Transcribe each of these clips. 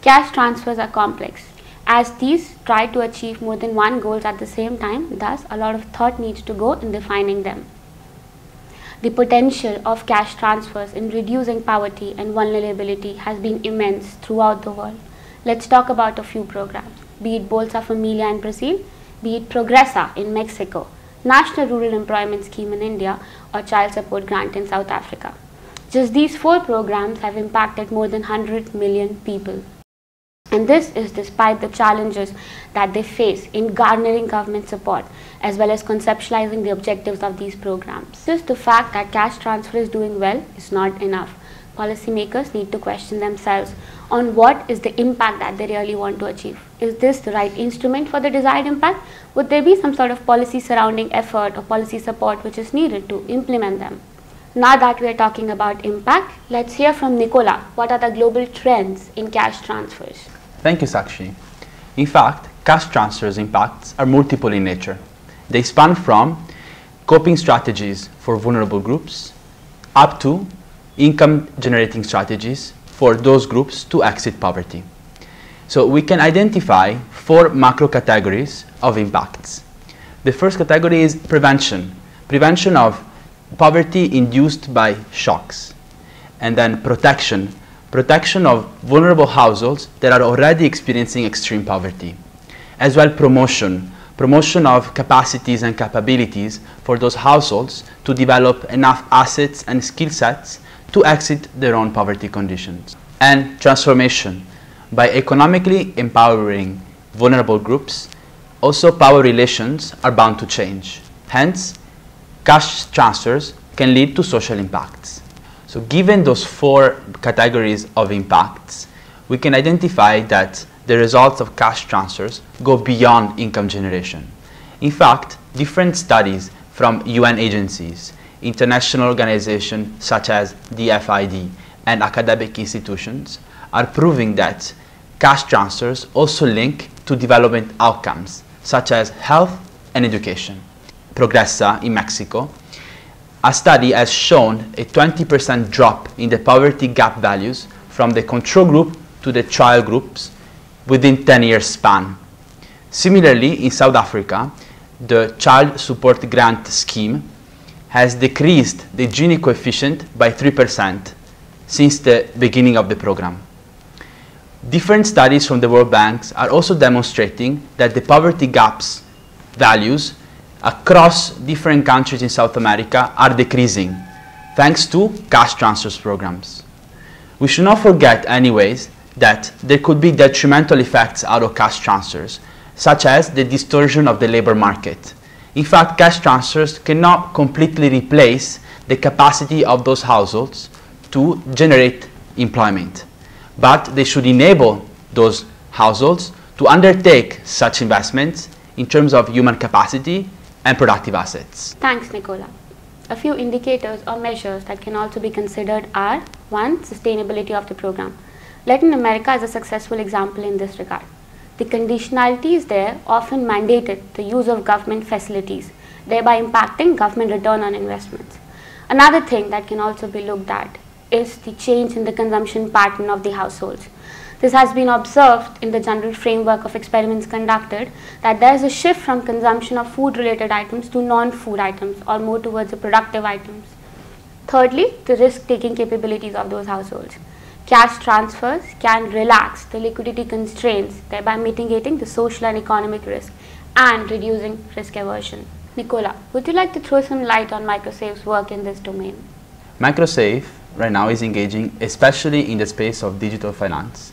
Cash transfers are complex, as these try to achieve more than one goal at the same time, thus a lot of thought needs to go in defining them. The potential of cash transfers in reducing poverty and vulnerability has been immense throughout the world. Let's talk about a few programs, be it Bolsa Familia in Brazil, be it Progressa in Mexico, National Rural Employment Scheme in India, or Child Support Grant in South Africa. Just these 4 programs have impacted more than 100 million people. And this is despite the challenges that they face in garnering government support as well as conceptualizing the objectives of these programs. Just the fact that cash transfer is doing well is not enough. Policymakers need to question themselves on what is the impact that they really want to achieve. Is this the right instrument for the desired impact? Would there be some sort of policy surrounding effort or policy support which is needed to implement them? Now that we are talking about impact, let's hear from Nicola. What are the global trends in cash transfers? Thank you, Sakshi. In fact, cash transfers impacts are multiple in nature. They span from coping strategies for vulnerable groups up to income generating strategies for those groups to exit poverty. So we can identify 4 macro categories of impacts. The first category is prevention. Prevention of poverty induced by shocks. And then protection. Protection of vulnerable households that are already experiencing extreme poverty. As well promotion. Promotion of capacities and capabilities for those households to develop enough assets and skill sets to exit their own poverty conditions. And transformation. By economically empowering vulnerable groups, also power relations are bound to change. Hence, cash transfers can lead to social impacts. So given those 4 categories of impacts, we can identify that the results of cash transfers go beyond income generation. In fact, different studies from UN agencies, international organizations such as the FID, and academic institutions are proving that cash transfers also link to development outcomes such as health and education. Progressa in Mexico, a study has shown a 20% drop in the poverty gap values from the control group to the trial groups within 10-year span. Similarly, in South Africa, the Child Support Grant Scheme has decreased the Gini coefficient by 3% since the beginning of the program. Different studies from the World Bank are also demonstrating that the poverty gaps values across different countries in South America are decreasing thanks to cash transfers programs. We should not forget anyways that there could be detrimental effects out of cash transfers, such as the distortion of the labor market. In fact, cash transfers cannot completely replace the capacity of those households to generate employment, but they should enable those households to undertake such investments in terms of human capacity and productive assets. Thanks, Nicola. A few indicators or measures that can also be considered are 1. Sustainability of the program. Latin America is a successful example in this regard. The conditionalities there often mandated the use of government facilities, thereby impacting government return on investments. Another thing that can also be looked at is the change in the consumption pattern of the households. This has been observed in the general framework of experiments conducted that there is a shift from consumption of food-related items to non-food items or more towards the productive items. Thirdly, the risk-taking capabilities of those households. Cash transfers can relax the liquidity constraints, thereby mitigating the social and economic risk and reducing risk aversion. Nicola, would you like to throw some light on MicroSave's work in this domain? MicroSave right now is engaging especially in the space of digital finance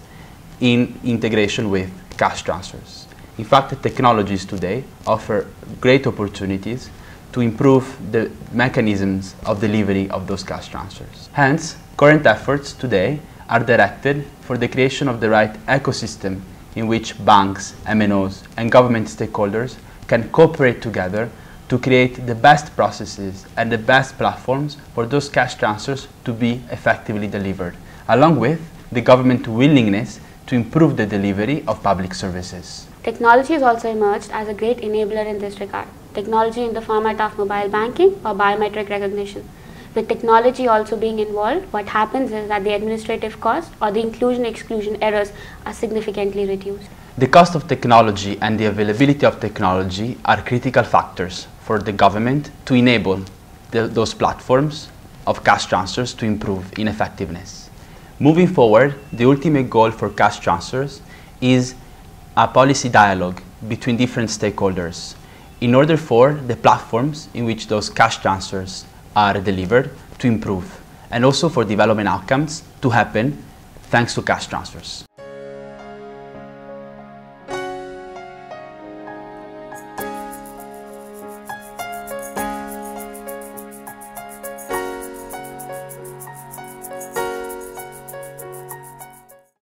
in integration with cash transfers. In fact, the technologies today offer great opportunities to improve the mechanisms of delivery of those cash transfers. Hence, current efforts today are directed for the creation of the right ecosystem in which banks, MNOs, and government stakeholders can cooperate together to create the best processes and the best platforms for those cash transfers to be effectively delivered, along with the government willingness to improve the delivery of public services. Technology has also emerged as a great enabler in this regard. Technology in the format of mobile banking or biometric recognition. With technology also being involved, what happens is that the administrative cost or the inclusion-exclusion errors are significantly reduced. The cost of technology and the availability of technology are critical factors for the government to enable those platforms of cash transfers to improve in effectiveness. Moving forward, the ultimate goal for cash transfers is a policy dialogue between different stakeholders in order for the platforms in which those cash transfers are delivered to improve, and also for development outcomes to happen thanks to cash transfers.